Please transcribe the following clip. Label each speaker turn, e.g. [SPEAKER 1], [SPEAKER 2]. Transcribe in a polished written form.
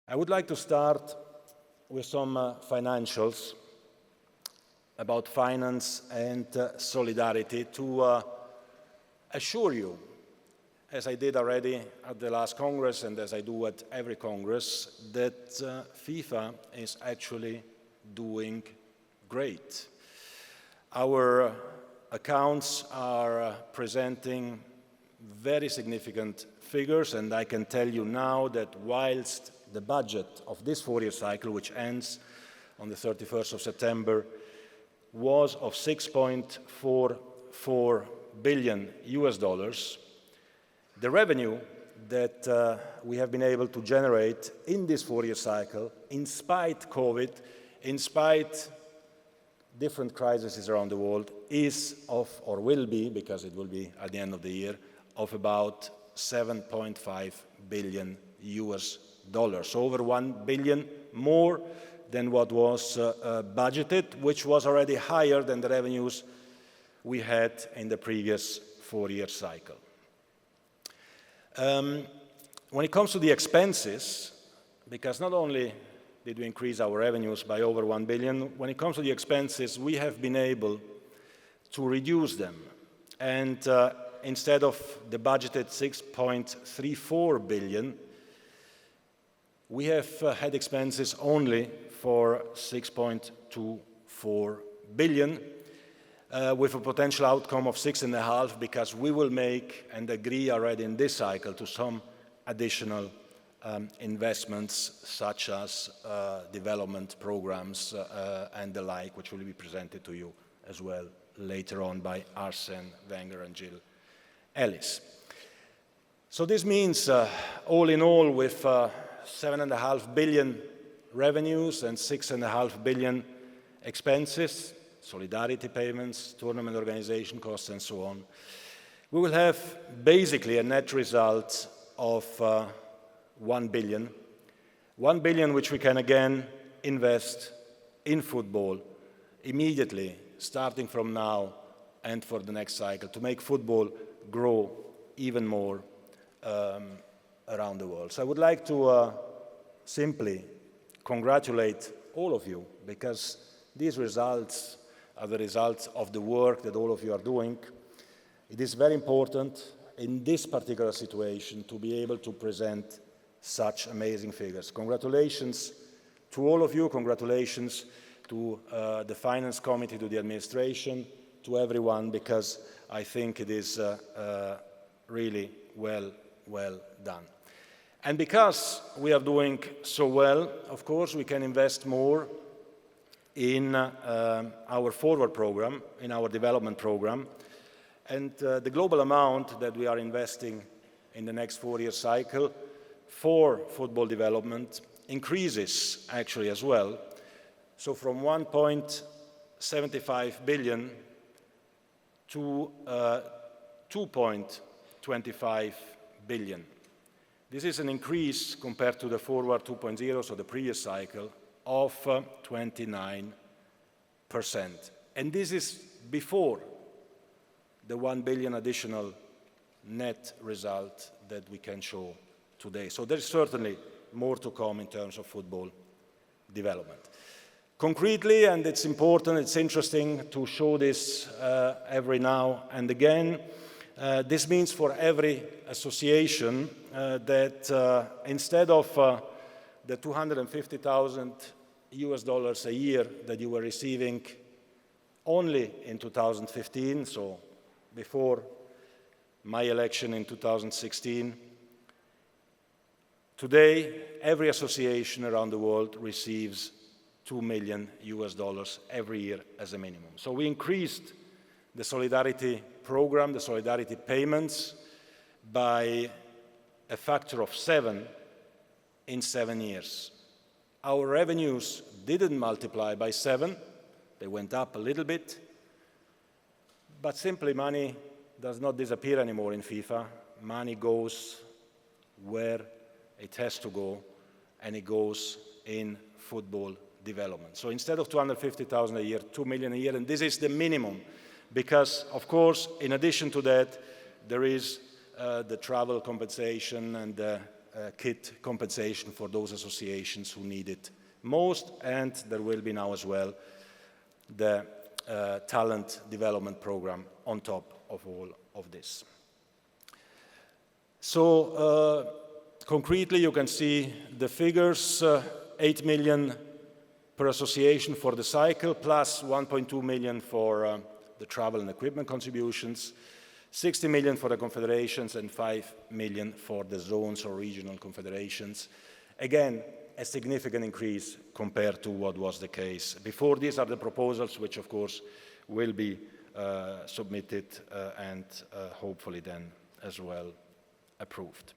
[SPEAKER 1] I would like to start with some financials about finance and solidarity to assure you, as I did already at the last Congress and as I do at every Congress, that FIFA is actually doing great. Our accounts are presenting very significant figures, and I can tell you now that whilst the budget of this four-year cycle, which ends on the 31st of September, was of $6.44 billion US, the revenue that we have been able to generate in this four-year cycle, in spite COVID, in spite different crises around the world, is of, or will be, because it will be at the end of the year, of about $7.5 billion US. So over $1 billion more than what was budgeted, which was already higher than the revenues we had in the previous four-year cycle. When it comes to the expenses, because not only did we increase our revenues by over $1 billion, when it comes to the expenses, we have been able to reduce them. And instead of the budgeted $6.34 billion, we have had expenses only for $6.24 billion, with a potential outcome of $6.5 because we will make and agree already in this cycle to some additional investments such as development programs and the like, which will be presented to you as well later on by Arsene Wenger and Jill Ellis. So this means, all in all, with $7.5 billion revenues and $6.5 billion expenses, solidarity payments, tournament organization costs, and so on, we will have basically a net result of $1 billion. $1 billion which we can again invest in football immediately, starting from now and for the next cycle, to make football grow even more around the world. So I would like to simply congratulate all of you, because these results are the results of the work that all of you are doing. It is very important in this particular situation to be able to present such amazing figures. Congratulations to all of you, congratulations to the Finance Committee, to the administration, to everyone, because I think it is really well done. And because we are doing so well, of course, we can invest more in our forward program, in our development program. And the global amount that we are investing in the next four-year cycle for football development increases actually as well. So from $1.75 billion to $2.25 billion. This is an increase compared to the Forward 2.0, so the previous cycle, of 29%. And this is before the $1 billion additional net result that we can show today. So there's certainly more to come in terms of football development. Concretely, and it's important, it's interesting to show this every now and again, this means for every association that instead of the $250,000 US a year that you were receiving only in 2015, so before my election in 2016, today every association around the world receives $2 million US every year as a minimum. So we increased the solidarity program, the solidarity payments, by a factor of 7 in 7 years. Our revenues didn't multiply by 7, they went up a little bit, but simply money does not disappear anymore in FIFA. Money goes where it has to go, and it goes in football development. So instead of $250,000 a year, $2 million a year, and this is the minimum, because of course, in addition to that, there is the travel compensation and the kit compensation for those associations who need it most, and there will be now as well the talent development program on top of all of this. So concretely, you can see the figures, 8 million per association for the cycle, plus 1.2 million for the travel and equipment contributions, 60 million for the confederations, and 5 million for the zones or regional confederations. Again, a significant increase compared to what was the case before. These are the proposals which, of course, will be submitted and hopefully then as well approved.